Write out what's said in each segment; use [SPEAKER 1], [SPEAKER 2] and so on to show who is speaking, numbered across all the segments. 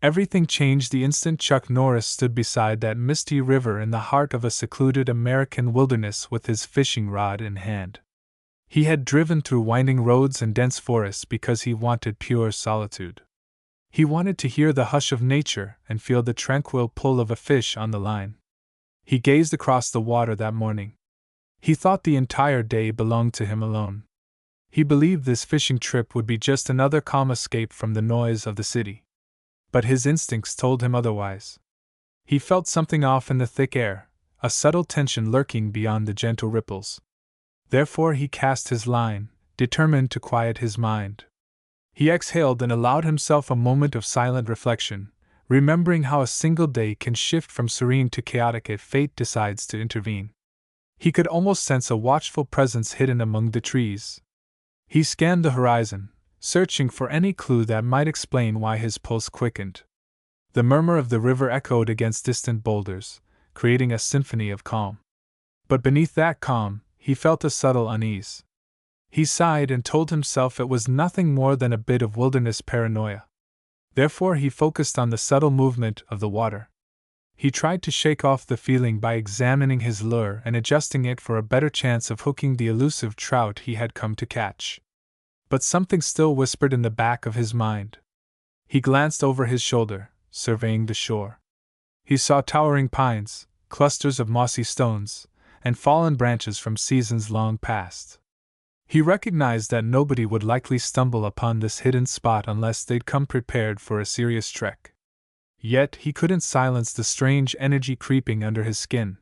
[SPEAKER 1] Everything changed the instant Chuck Norris stood beside that misty river in the heart of a secluded American wilderness with his fishing rod in hand. He had driven through winding roads and dense forests because he wanted pure solitude. He wanted to hear the hush of nature and feel the tranquil pull of a fish on the line. He gazed across the water that morning. He thought the entire day belonged to him alone. He believed this fishing trip would be just another calm escape from the noise of the city. But his instincts told him otherwise. He felt something off in the thick air, a subtle tension lurking beyond the gentle ripples. Therefore he cast his line, determined to quiet his mind. He exhaled and allowed himself a moment of silent reflection, remembering how a single day can shift from serene to chaotic if fate decides to intervene. He could almost sense a watchful presence hidden among the trees. He scanned the horizon, searching for any clue that might explain why his pulse quickened. The murmur of the river echoed against distant boulders, creating a symphony of calm. But beneath that calm, he felt a subtle unease. He sighed and told himself it was nothing more than a bit of wilderness paranoia. Therefore he focused on the subtle movement of the water. He tried to shake off the feeling by examining his lure and adjusting it for a better chance of hooking the elusive trout he had come to catch. But something still whispered in the back of his mind. He glanced over his shoulder, surveying the shore. He saw towering pines, clusters of mossy stones, and fallen branches from seasons long past. He recognized that nobody would likely stumble upon this hidden spot unless they'd come prepared for a serious trek. Yet he couldn't silence the strange energy creeping under his skin.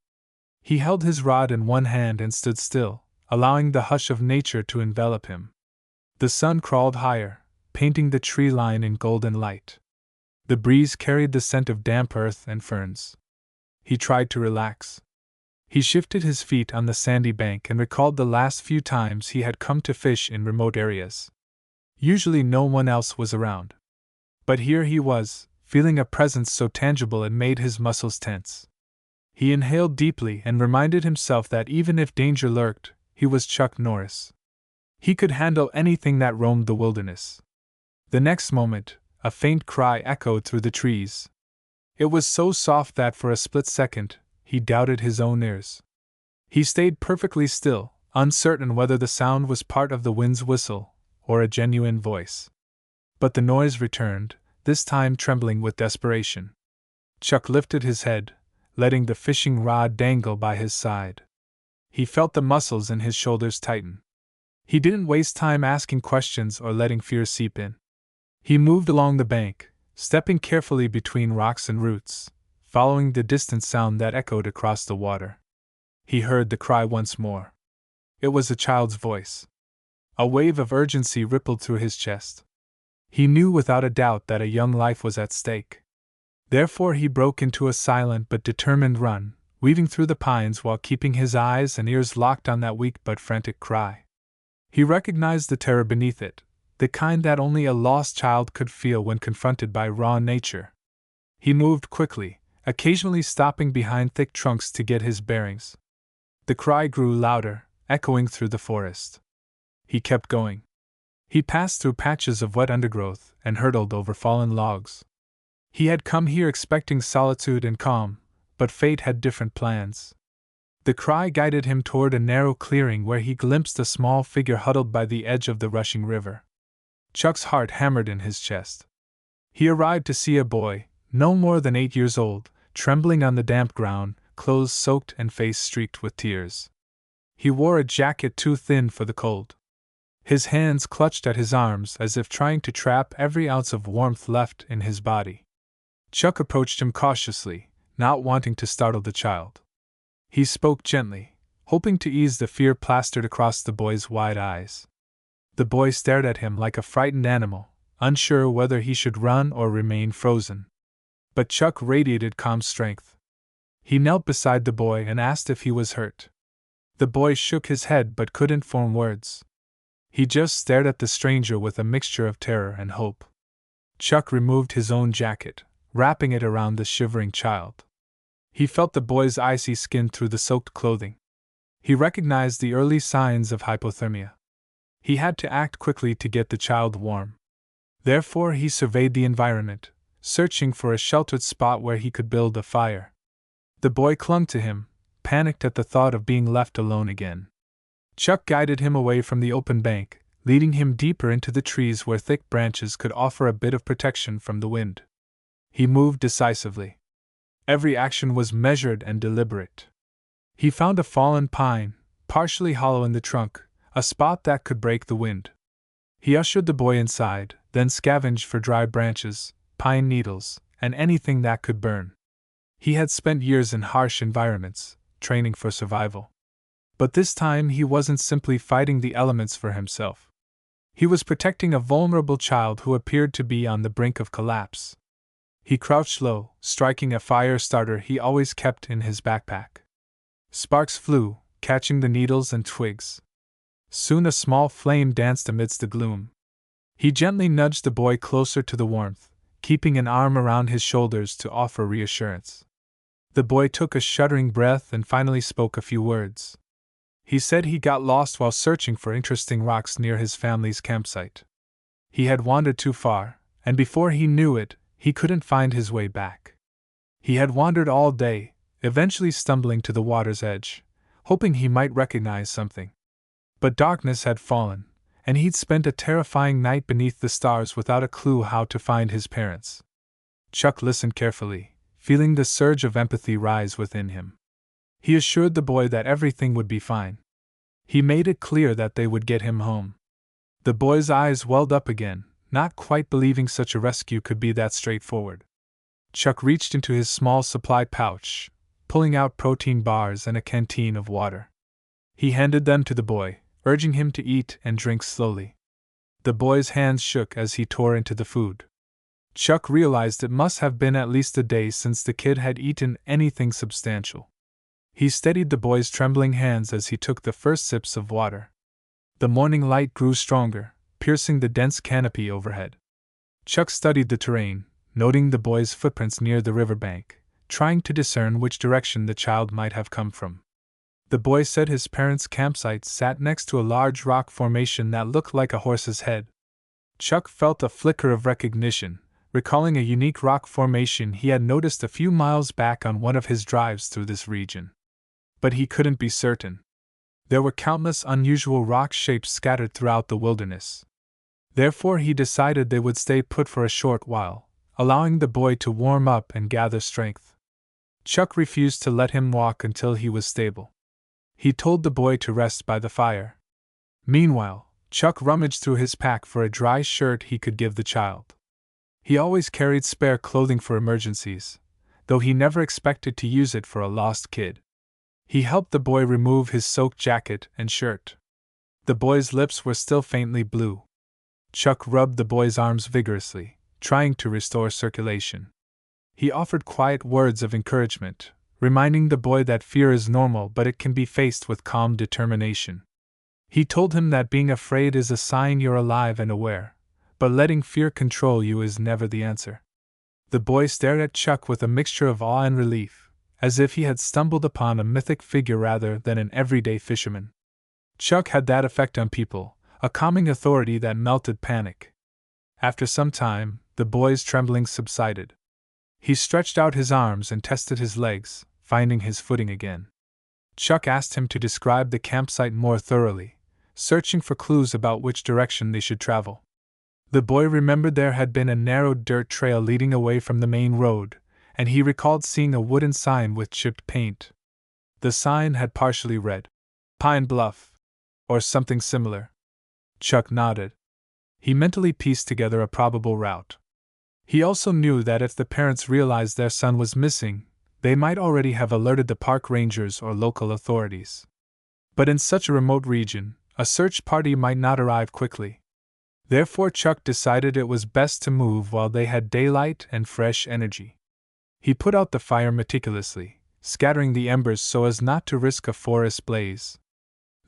[SPEAKER 1] He held his rod in one hand and stood still, allowing the hush of nature to envelop him. The sun crawled higher, painting the tree line in golden light. The breeze carried the scent of damp earth and ferns. He tried to relax. He shifted his feet on the sandy bank and recalled the last few times he had come to fish in remote areas. Usually no one else was around. But here he was, feeling a presence so tangible it made his muscles tense. He inhaled deeply and reminded himself that even if danger lurked, he was Chuck Norris. He could handle anything that roamed the wilderness. The next moment, a faint cry echoed through the trees. It was so soft that for a split second, he doubted his own ears. He stayed perfectly still, uncertain whether the sound was part of the wind's whistle or a genuine voice. But the noise returned, this time trembling with desperation. Chuck lifted his head, letting the fishing rod dangle by his side. He felt the muscles in his shoulders tighten. He didn't waste time asking questions or letting fear seep in. He moved along the bank, stepping carefully between rocks and roots, following the distant sound that echoed across the water. He heard the cry once more. It was a child's voice. A wave of urgency rippled through his chest. He knew without a doubt that a young life was at stake. Therefore he broke into a silent but determined run, weaving through the pines while keeping his eyes and ears locked on that weak but frantic cry. He recognized the terror beneath it, the kind that only a lost child could feel when confronted by raw nature. He moved quickly, occasionally stopping behind thick trunks to get his bearings. The cry grew louder, echoing through the forest. He kept going. He passed through patches of wet undergrowth and hurtled over fallen logs. He had come here expecting solitude and calm, but fate had different plans. The cry guided him toward a narrow clearing where he glimpsed a small figure huddled by the edge of the rushing river. Chuck's heart hammered in his chest. He arrived to see a boy, no more than 8 years old, trembling on the damp ground, clothes soaked and face streaked with tears. He wore a jacket too thin for the cold. His hands clutched at his arms as if trying to trap every ounce of warmth left in his body. Chuck approached him cautiously, not wanting to startle the child. He spoke gently, hoping to ease the fear plastered across the boy's wide eyes. The boy stared at him like a frightened animal, unsure whether he should run or remain frozen. But Chuck radiated calm strength. He knelt beside the boy and asked if he was hurt. The boy shook his head but couldn't form words. He just stared at the stranger with a mixture of terror and hope. Chuck removed his own jacket, wrapping it around the shivering child. He felt the boy's icy skin through the soaked clothing. He recognized the early signs of hypothermia. He had to act quickly to get the child warm. Therefore he surveyed the environment, searching for a sheltered spot where he could build a fire. The boy clung to him, panicked at the thought of being left alone again. Chuck guided him away from the open bank, leading him deeper into the trees where thick branches could offer a bit of protection from the wind. He moved decisively. Every action was measured and deliberate. He found a fallen pine, partially hollow in the trunk, a spot that could break the wind. He ushered the boy inside, then scavenged for dry branches, pine needles, and anything that could burn. He had spent years in harsh environments, training for survival. But this time he wasn't simply fighting the elements for himself. He was protecting a vulnerable child who appeared to be on the brink of collapse. He crouched low, striking a fire starter he always kept in his backpack. Sparks flew, catching the needles and twigs. Soon a small flame danced amidst the gloom. He gently nudged the boy closer to the warmth, keeping an arm around his shoulders to offer reassurance. The boy took a shuddering breath and finally spoke a few words. He said he got lost while searching for interesting rocks near his family's campsite. He had wandered too far, and before he knew it, he couldn't find his way back. He had wandered all day, eventually stumbling to the water's edge, hoping he might recognize something. But darkness had fallen, and he'd spent a terrifying night beneath the stars without a clue how to find his parents. Chuck listened carefully, feeling the surge of empathy rise within him. He assured the boy that everything would be fine. He made it clear that they would get him home. The boy's eyes welled up again, not quite believing such a rescue could be that straightforward. Chuck reached into his small supply pouch, pulling out protein bars and a canteen of water. He handed them to the boy, urging him to eat and drink slowly. The boy's hands shook as he tore into the food. Chuck realized it must have been at least a day since the kid had eaten anything substantial. He steadied the boy's trembling hands as he took the first sips of water. The morning light grew stronger, piercing the dense canopy overhead. Chuck studied the terrain, noting the boy's footprints near the riverbank, trying to discern which direction the child might have come from. The boy said his parents' campsite sat next to a large rock formation that looked like a horse's head. Chuck felt a flicker of recognition, recalling a unique rock formation he had noticed a few miles back on one of his drives through this region. But he couldn't be certain. There were countless unusual rock shapes scattered throughout the wilderness. Therefore he decided they would stay put for a short while, allowing the boy to warm up and gather strength. Chuck refused to let him walk until he was stable. He told the boy to rest by the fire. Meanwhile, Chuck rummaged through his pack for a dry shirt he could give the child. He always carried spare clothing for emergencies, though he never expected to use it for a lost kid. He helped the boy remove his soaked jacket and shirt. The boy's lips were still faintly blue. Chuck rubbed the boy's arms vigorously, trying to restore circulation. He offered quiet words of encouragement, reminding the boy that fear is normal but it can be faced with calm determination. He told him that being afraid is a sign you're alive and aware, but letting fear control you is never the answer. The boy stared at Chuck with a mixture of awe and relief, as if he had stumbled upon a mythic figure rather than an everyday fisherman. Chuck had that effect on people, a calming authority that melted panic. After some time, the boy's trembling subsided. He stretched out his arms and tested his legs, finding his footing again. Chuck asked him to describe the campsite more thoroughly, searching for clues about which direction they should travel. The boy remembered there had been a narrow dirt trail leading away from the main road, and he recalled seeing a wooden sign with chipped paint. The sign had partially read, "Pine Bluff," or something similar. Chuck nodded. He mentally pieced together a probable route. He also knew that if the parents realized their son was missing, they might already have alerted the park rangers or local authorities. But in such a remote region, a search party might not arrive quickly. Therefore Chuck decided it was best to move while they had daylight and fresh energy. He put out the fire meticulously, scattering the embers so as not to risk a forest blaze.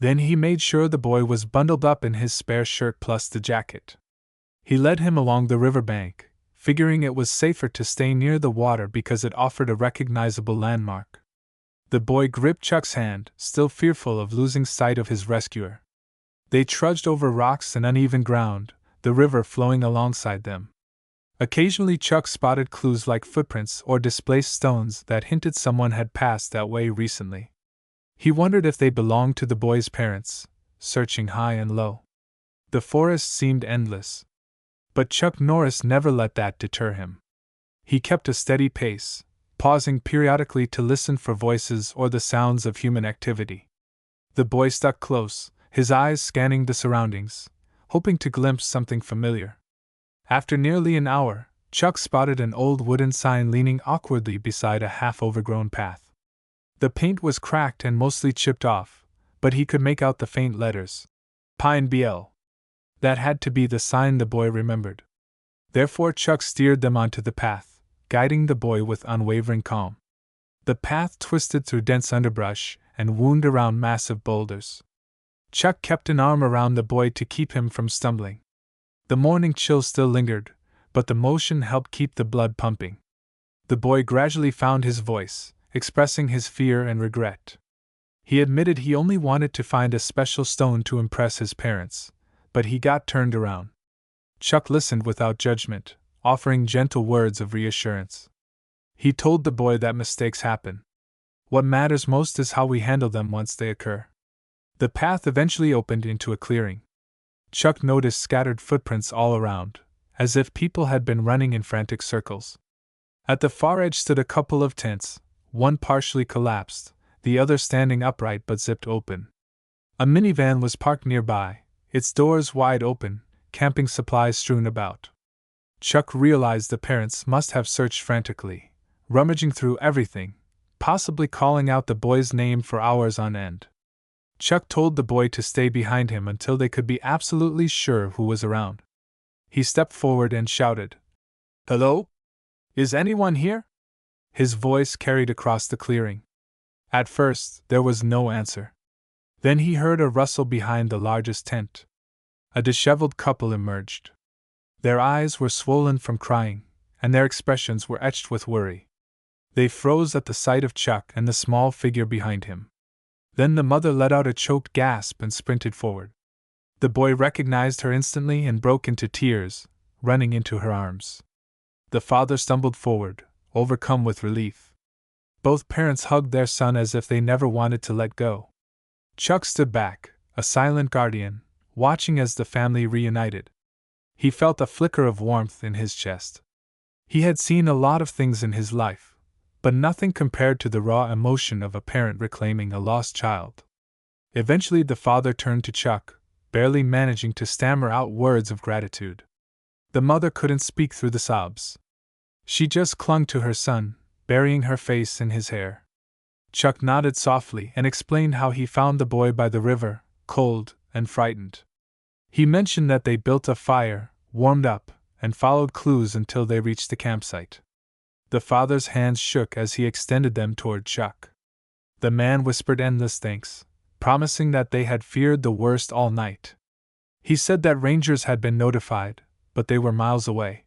[SPEAKER 1] Then he made sure the boy was bundled up in his spare shirt plus the jacket. He led him along the riverbank, figuring it was safer to stay near the water because it offered a recognizable landmark. The boy gripped Chuck's hand, still fearful of losing sight of his rescuer. They trudged over rocks and uneven ground, the river flowing alongside them. Occasionally, Chuck spotted clues like footprints or displaced stones that hinted someone had passed that way recently. He wondered if they belonged to the boy's parents, searching high and low. The forest seemed endless. But Chuck Norris never let that deter him. He kept a steady pace, pausing periodically to listen for voices or the sounds of human activity. The boy stuck close, his eyes scanning the surroundings, hoping to glimpse something familiar. After nearly an hour, Chuck spotted an old wooden sign leaning awkwardly beside a half-overgrown path. The paint was cracked and mostly chipped off, but he could make out the faint letters. Pine BL. That had to be the sign the boy remembered. Therefore Chuck steered them onto the path, guiding the boy with unwavering calm. The path twisted through dense underbrush and wound around massive boulders. Chuck kept an arm around the boy to keep him from stumbling. The morning chill still lingered, but the motion helped keep the blood pumping. The boy gradually found his voice, expressing his fear and regret. He admitted he only wanted to find a special stone to impress his parents, but he got turned around. Chuck listened without judgment, offering gentle words of reassurance. He told the boy that mistakes happen. What matters most is how we handle them once they occur. The path eventually opened into a clearing. Chuck noticed scattered footprints all around, as if people had been running in frantic circles. At the far edge stood a couple of tents, one partially collapsed, the other standing upright but zipped open. A minivan was parked nearby, its doors wide open, camping supplies strewn about. Chuck realized the parents must have searched frantically, rummaging through everything, possibly calling out the boy's name for hours on end. Chuck told the boy to stay behind him until they could be absolutely sure who was around. He stepped forward and shouted, "Hello? Is anyone here?" His voice carried across the clearing. At first, there was no answer. Then he heard a rustle behind the largest tent. A disheveled couple emerged. Their eyes were swollen from crying, and their expressions were etched with worry. They froze at the sight of Chuck and the small figure behind him. Then the mother let out a choked gasp and sprinted forward. The boy recognized her instantly and broke into tears, running into her arms. The father stumbled forward, overcome with relief. Both parents hugged their son as if they never wanted to let go. Chuck stood back, a silent guardian, watching as the family reunited. He felt a flicker of warmth in his chest. He had seen a lot of things in his life, but nothing compared to the raw emotion of a parent reclaiming a lost child. Eventually the father turned to Chuck, barely managing to stammer out words of gratitude. The mother couldn't speak through the sobs. She just clung to her son, burying her face in his hair. Chuck nodded softly and explained how he found the boy by the river, cold and frightened. He mentioned that they built a fire, warmed up, and followed clues until they reached the campsite. The father's hands shook as he extended them toward Chuck. The man whispered endless thanks, promising that they had feared the worst all night. He said that rangers had been notified, but they were miles away.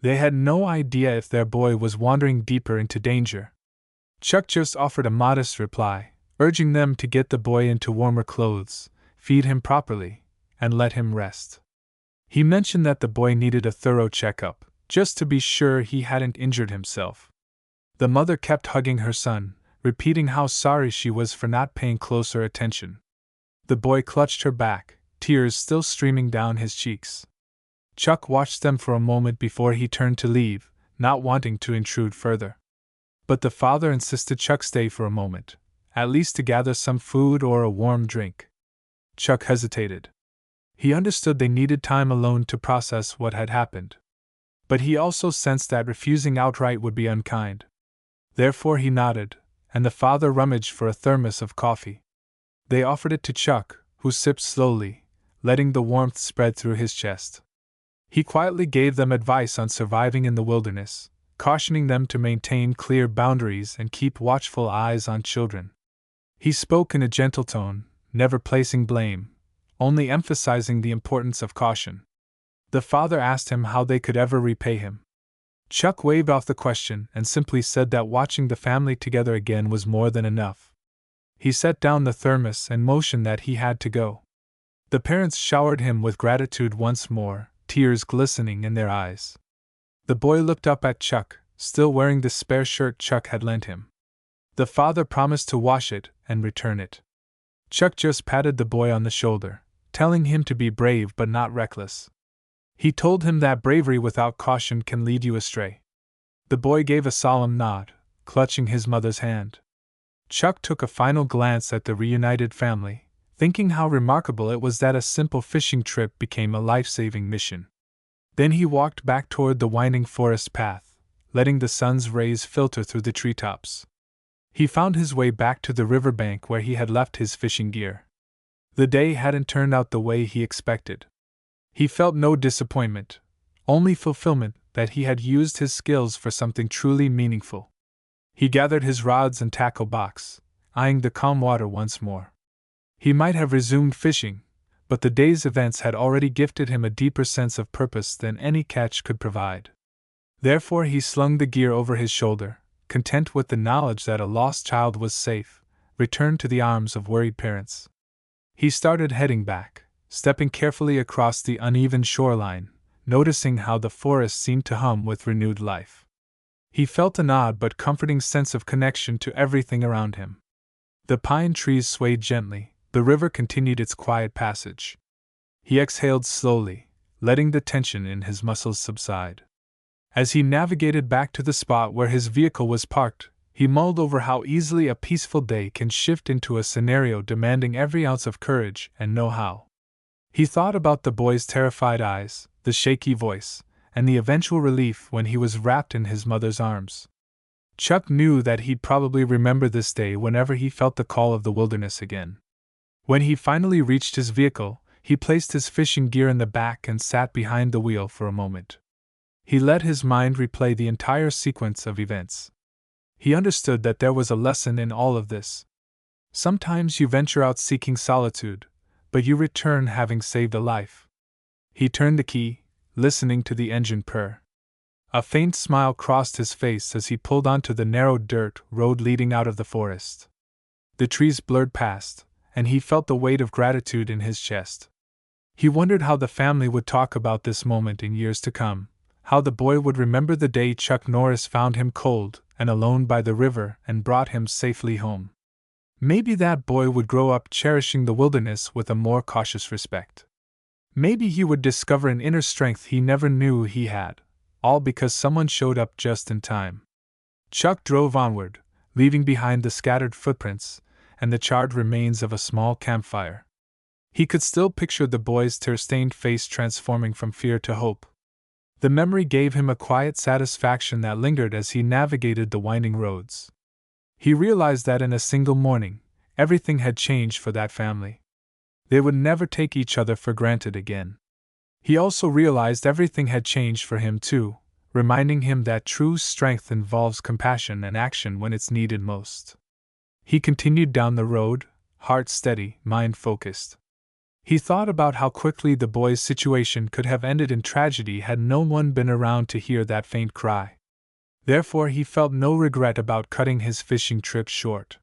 [SPEAKER 1] They had no idea if their boy was wandering deeper into danger. Chuck just offered a modest reply, urging them to get the boy into warmer clothes, feed him properly, and let him rest. He mentioned that the boy needed a thorough checkup, just to be sure he hadn't injured himself. The mother kept hugging her son, repeating how sorry she was for not paying closer attention. The boy clutched her back, tears still streaming down his cheeks. Chuck watched them for a moment before he turned to leave, not wanting to intrude further. But the father insisted Chuck stay for a moment, at least to gather some food or a warm drink. Chuck hesitated. He understood they needed time alone to process what had happened. But he also sensed that refusing outright would be unkind. Therefore he nodded, and the father rummaged for a thermos of coffee. They offered it to Chuck, who sipped slowly, letting the warmth spread through his chest. He quietly gave them advice on surviving in the wilderness, cautioning them to maintain clear boundaries and keep watchful eyes on children. He spoke in a gentle tone, never placing blame, only emphasizing the importance of caution. The father asked him how they could ever repay him. Chuck waved off the question and simply said that watching the family together again was more than enough. He set down the thermos and motioned that he had to go. The parents showered him with gratitude once more, tears glistening in their eyes. The boy looked up at Chuck, still wearing the spare shirt Chuck had lent him. The father promised to wash it and return it. Chuck just patted the boy on the shoulder, telling him to be brave but not reckless. He told him that bravery without caution can lead you astray. The boy gave a solemn nod, clutching his mother's hand. Chuck took a final glance at the reunited family, thinking how remarkable it was that a simple fishing trip became a life-saving mission. Then he walked back toward the winding forest path, letting the sun's rays filter through the treetops. He found his way back to the riverbank where he had left his fishing gear. The day hadn't turned out the way he expected. He felt no disappointment, only fulfillment that he had used his skills for something truly meaningful. He gathered his rods and tackle box, eyeing the calm water once more. He might have resumed fishing, but the day's events had already gifted him a deeper sense of purpose than any catch could provide. Therefore he slung the gear over his shoulder, content with the knowledge that a lost child was safe, returned to the arms of worried parents. He started heading back, stepping carefully across the uneven shoreline, noticing how the forest seemed to hum with renewed life. He felt an odd but comforting sense of connection to everything around him. The pine trees swayed gently, the river continued its quiet passage. He exhaled slowly, letting the tension in his muscles subside. As he navigated back to the spot where his vehicle was parked, he mulled over how easily a peaceful day can shift into a scenario demanding every ounce of courage and know-how. He thought about the boy's terrified eyes, the shaky voice, and the eventual relief when he was wrapped in his mother's arms. Chuck knew that he'd probably remember this day whenever he felt the call of the wilderness again. When he finally reached his vehicle, he placed his fishing gear in the back and sat behind the wheel for a moment. He let his mind replay the entire sequence of events. He understood that there was a lesson in all of this. Sometimes you venture out seeking solitude, but you return having saved a life. He turned the key, listening to the engine purr. A faint smile crossed his face as he pulled onto the narrow dirt road leading out of the forest. The trees blurred past, and he felt the weight of gratitude in his chest. He wondered how the family would talk about this moment in years to come, how the boy would remember the day Chuck Norris found him cold and alone by the river and brought him safely home. Maybe that boy would grow up cherishing the wilderness with a more cautious respect. Maybe he would discover an inner strength he never knew he had, all because someone showed up just in time. Chuck drove onward, leaving behind the scattered footprints and the charred remains of a small campfire. He could still picture the boy's tear-stained face transforming from fear to hope. The memory gave him a quiet satisfaction that lingered as he navigated the winding roads. He realized that in a single morning, everything had changed for that family. They would never take each other for granted again. He also realized everything had changed for him too, reminding him that true strength involves compassion and action when it's needed most. He continued down the road, heart steady, mind focused. He thought about how quickly the boy's situation could have ended in tragedy had no one been around to hear that faint cry. Therefore, he felt no regret about cutting his fishing trip short.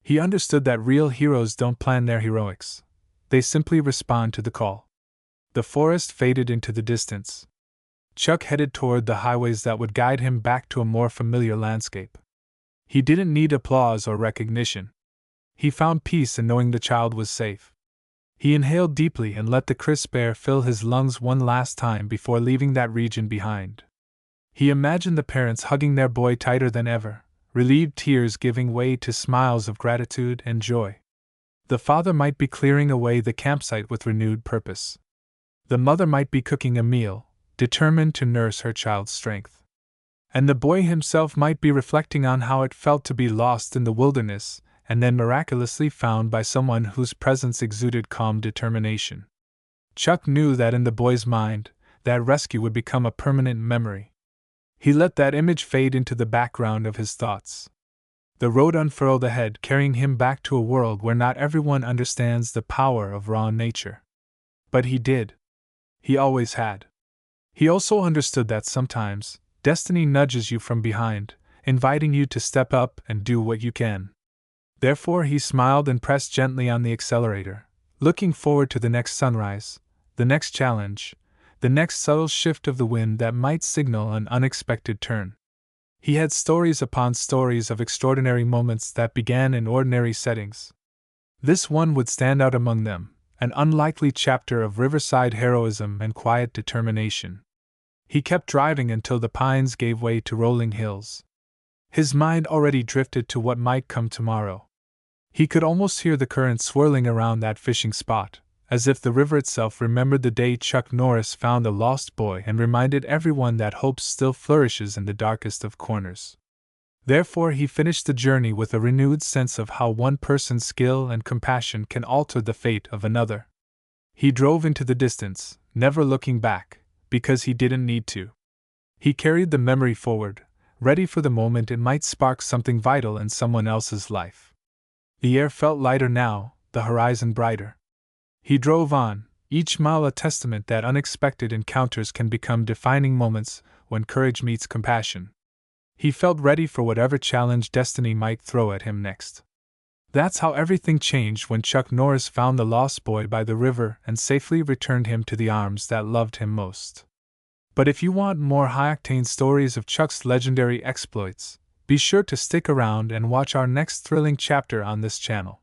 [SPEAKER 1] He understood that real heroes don't plan their heroics. They simply respond to the call. The forest faded into the distance. Chuck headed toward the highways that would guide him back to a more familiar landscape. He didn't need applause or recognition. He found peace in knowing the child was safe. He inhaled deeply and let the crisp air fill his lungs one last time before leaving that region behind. He imagined the parents hugging their boy tighter than ever, relieved tears giving way to smiles of gratitude and joy. The father might be clearing away the campsite with renewed purpose. The mother might be cooking a meal, determined to nurse her child's strength. And the boy himself might be reflecting on how it felt to be lost in the wilderness and then miraculously found by someone whose presence exuded calm determination. Chuck knew that in the boy's mind, that rescue would become a permanent memory. He let that image fade into the background of his thoughts. The road unfurled ahead, carrying him back to a world where not everyone understands the power of raw nature. But he did. He always had. He also understood that sometimes, destiny nudges you from behind, inviting you to step up and do what you can. Therefore he smiled and pressed gently on the accelerator, looking forward to the next sunrise, the next challenge, the next subtle shift of the wind that might signal an unexpected turn. He had stories upon stories of extraordinary moments that began in ordinary settings. This one would stand out among them, an unlikely chapter of riverside heroism and quiet determination. He kept driving until the pines gave way to rolling hills. His mind already drifted to what might come tomorrow. He could almost hear the current swirling around that fishing spot, as if the river itself remembered the day Chuck Norris found the lost boy and reminded everyone that hope still flourishes in the darkest of corners. Therefore, he finished the journey with a renewed sense of how one person's skill and compassion can alter the fate of another. He drove into the distance, never looking back, because he didn't need to. He carried the memory forward, ready for the moment it might spark something vital in someone else's life. The air felt lighter now, the horizon brighter. He drove on, each mile a testament that unexpected encounters can become defining moments when courage meets compassion. He felt ready for whatever challenge destiny might throw at him next. That's how everything changed when Chuck Norris found the lost boy by the river and safely returned him to the arms that loved him most. But if you want more high-octane stories of Chuck's legendary exploits, be sure to stick around and watch our next thrilling chapter on this channel.